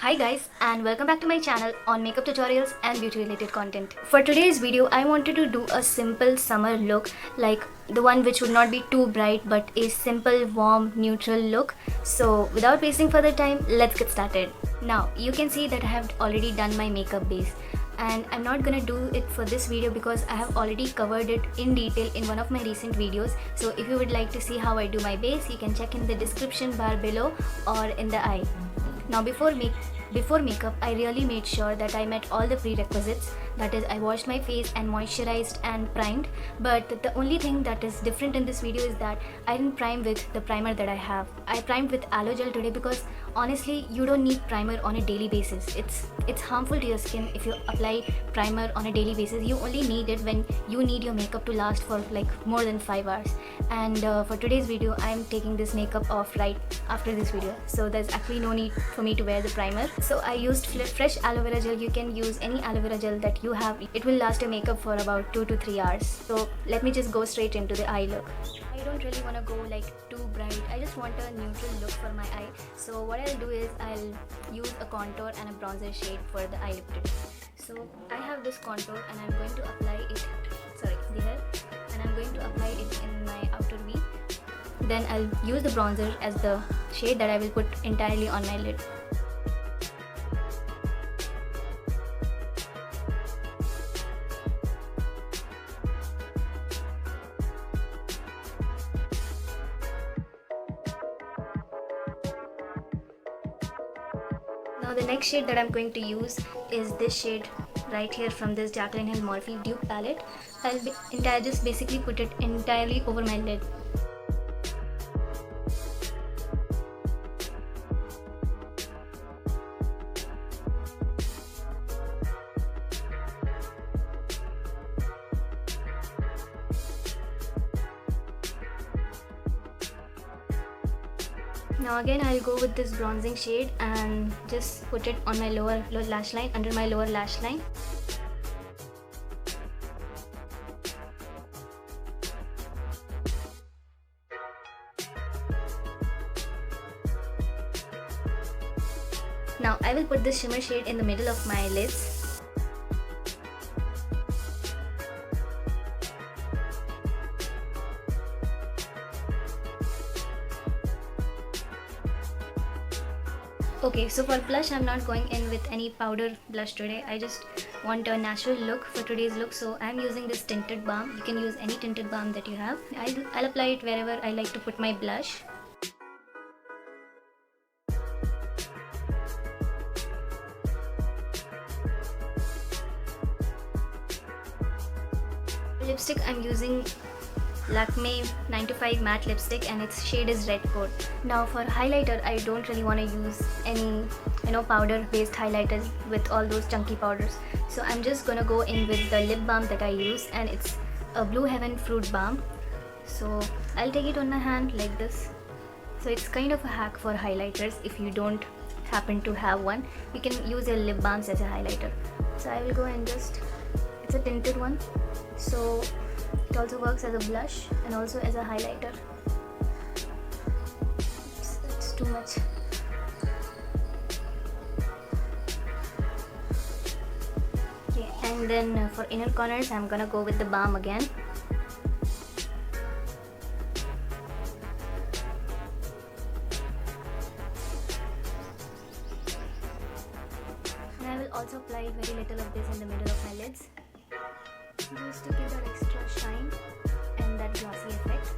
Hi guys, and welcome back to my channel on makeup tutorials and beauty related content. For today's video, I wanted to do a simple summer look, like the one which would not be too bright but a simple, warm, neutral look. So without wasting further time, let's get started. Now you can see that I have already done my makeup base, and I'm not gonna do it for this video because I have already covered it in detail in one of my recent videos. So if you would like to see how I do my base, you can check in the description bar below or in the eye. Now before makeup, I really made sure that I met all the prerequisites. That is, I washed my face and moisturized and primed. But the only thing that is different in this video is that I didn't prime with the primer that I have. I primed with aloe gel today because honestly, you don't need primer on a daily basis. It's harmful to your skin if you apply primer on a daily basis. You only need it when you need your makeup to last for like more than 5 hours. And for today's video, I'm taking this makeup off right after this video, so there's actually no need for me to wear the primer. So I used fresh aloe vera gel. You can use any aloe vera gel that you have. It will last your makeup for about 2 to 3 hours. So let me just go straight into the eye look. I don't really want to go like too bright. I just want a neutral look for my eye. So what I'll do is I'll use a contour and a bronzer shade for the eye lip tip. So I have this contour and I'm going to apply it, and I'm going to apply it in my outer V. Then I'll use the bronzer as the shade that I will put entirely on my lid. Now the next shade that I'm going to use is this shade right here from this Jaclyn Hill Morphe Dupe palette. I'll just basically put it entirely over my lid. Now again, I'll go with this bronzing shade and just put it on my lower lash line, under my lower lash line. Now I will put this shimmer shade in the middle of my lids. Okay, so for blush, I'm not going in with any powder blush today. I just want a natural look for today's look, so I'm using this tinted balm. You can use any tinted balm that you have. I'll apply it wherever I like to put my blush. Lipstick, I'm using Lakme 9 to 5 matte lipstick and its shade is Red Coat. Now for highlighter, I don't really want to use any powder based highlighters with all those chunky powders. So I'm just gonna go in with the lip balm that I use, and it's a Blue Heaven Fruit Balm. So I'll take it on my hand like this. So it's kind of a hack for highlighters. If you don't happen to have one, you can use your lip balms as a highlighter. So I will go and it's a tinted one, so it also works as a blush and also as a highlighter. It's too much. Okay, and then for inner corners, I'm gonna go with the balm again. And I will also apply very little of this in the middle of my lids, just to give that extra shine and that glossy effect.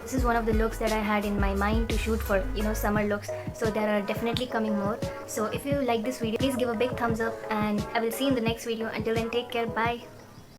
This is one of the looks that I had in my mind to shoot for summer looks, so there are definitely coming more. So if you like this video, please give a big thumbs up, and I will see you in the next video. Until then, take care, bye.